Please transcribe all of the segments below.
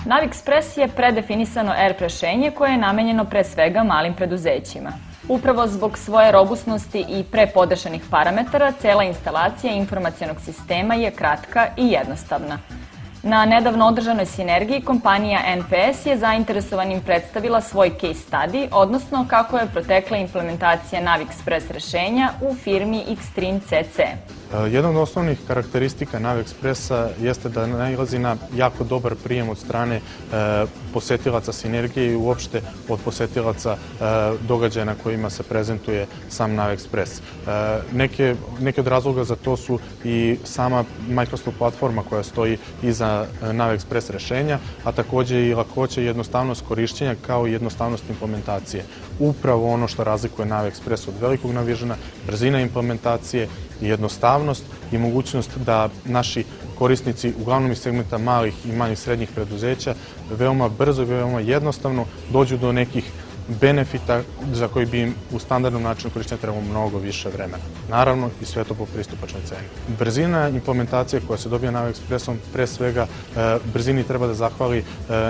NavExpress je predefinisano ERP rešenje koje je namenjeno pre svega malim preduzećima. Upravo zbog svoje robustnosti i prepodešenih parametara, cela instalacija informacionog sistema je kratka i jednostavna. Na nedavno održanoj sinergiji kompanija NPS je zainteresovanim predstavila svoj case study, odnosno kako je protekla implementacija NavExpress rešenja u firmi Xtreme CC. Jedna od osnovnih karakteristika NavExpressa jeste da nailazi na jako dobar prijem od strane posetilaca sinergije i uopšte od posetilaca događaja na kojima se prezentuje sam NavExpress. Neki od razloga za to su i sama Microsoft platforma koja stoji iza NavExpress rešenja, a takođe i lakoća i jednostavnost korišćenja kao i jednostavnost implementacije. Upravo ono što razlikuje NavExpress od velikog Navisiona, brzina implementacije, jednostavnost i mogućnost da naši korisnici, uglavnom iz segmenta malih i manjih srednjih preduzeća, veoma brzo i veoma jednostavno dođu do nekih benefita za koji bi im u standardnom načinu korišćenja trebalo mnogo više vremena. Naravno, i sve to po pristupačnoj ceni. Brzina implementacije koja se dobija NavExpressom, pre svega brzini treba da zahvali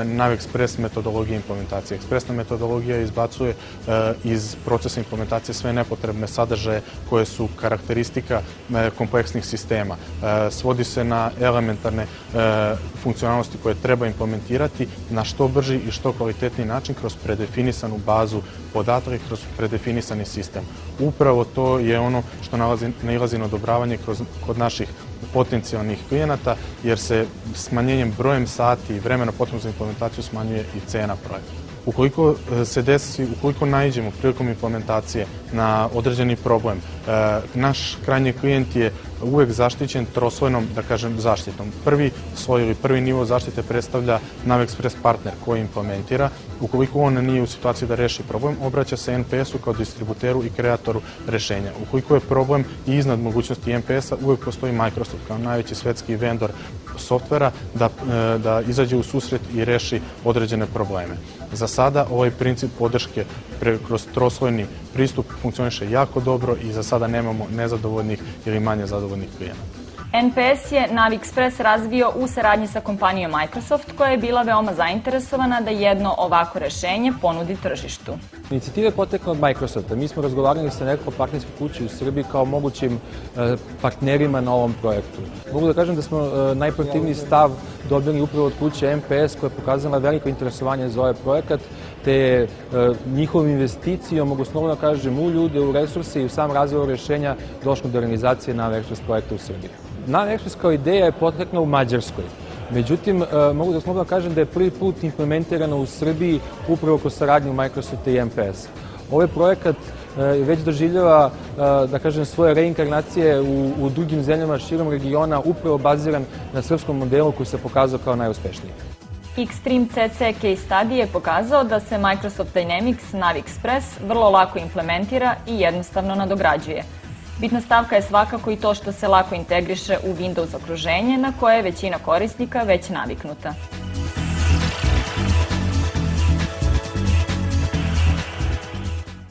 NavExpress metodologije implementacije. Ekspresna metodologija izbacuje iz procesa implementacije sve nepotrebne sadržaje koje su karakteristika kompleksnih sistema. Svodi se na elementarne funkcionalnosti koje treba implementirati na što brži i što kvalitetniji način kroz predefinisanu bazu podataka i kroz predefinisani sistem. Upravo to je ono što nailazi na odobravanje kod naših potencijalnih klijenata, jer se smanjenjem brojem sati i vremena potrebno za implementaciju smanjuje i cena projekta. Ukoliko naiđemo prilikom implementacije na određeni problem, naš krajnji klijent je uvek zaštićen troslojnom, da kažem, zaštitom. Prvi sloj ili prvi nivo zaštite predstavlja NavExpress partner koji implementira. Ukoliko on nije u situaciji da reši problem, obraća se NPS-u kao distributeru i kreatoru rešenja. Ukoliko je problem i iznad mogućnosti NPS-a, uvek postoji Microsoft kao najveći svetski vendor softvera da izađe u susret i reši određene probleme. Za sada ovaj princip podrške kroz troslojni pristup funkcioniše jako dobro i za sada nemamo nezadovoljnih ili manje zadovoljnih klijenata. NPS je NavExpress razvio u saradnji sa kompanijom Microsoft, koja je bila veoma zainteresovana da jedno ovako rešenje ponudi tržištu. Inicijativa je potekla od Microsofta. Mi smo razgovarali sa nekoliko partnerskih kuća u Srbiji kao mogućim partnerima na ovom projektu. Mogu da kažem da smo najproaktivniji stav dobili upravo od kuće NPS, koja je pokazala veliko interesovanje za ovaj projekat, te njihovom investicijom, mogu slobodno da kažem, u ljude, u resurse i u sam razvoj rešenja došlo do realizacije NavExpress projekta u Srbiji. NavExpress kao ideja je potekla u Mađarskoj. Međutim, mogu da slobodno kažem da je prvi put implementirano u Srbiji upravo kroz saradnju Microsofta i NPS. Ovaj projekat već doživljava, da kažem, svoje reinkarnacije u drugim zemljama širom regiona, upravo baziran na srpskom modelu koji se pokazao kao najuspešniji. Xtreme CC case study je pokazao da se Microsoft Dynamics NavExpress vrlo lako implementira i jednostavno nadograđuje. Bitna stavka je svakako i to što se lako integriše u Windows okruženje na koje je većina korisnika već naviknuta.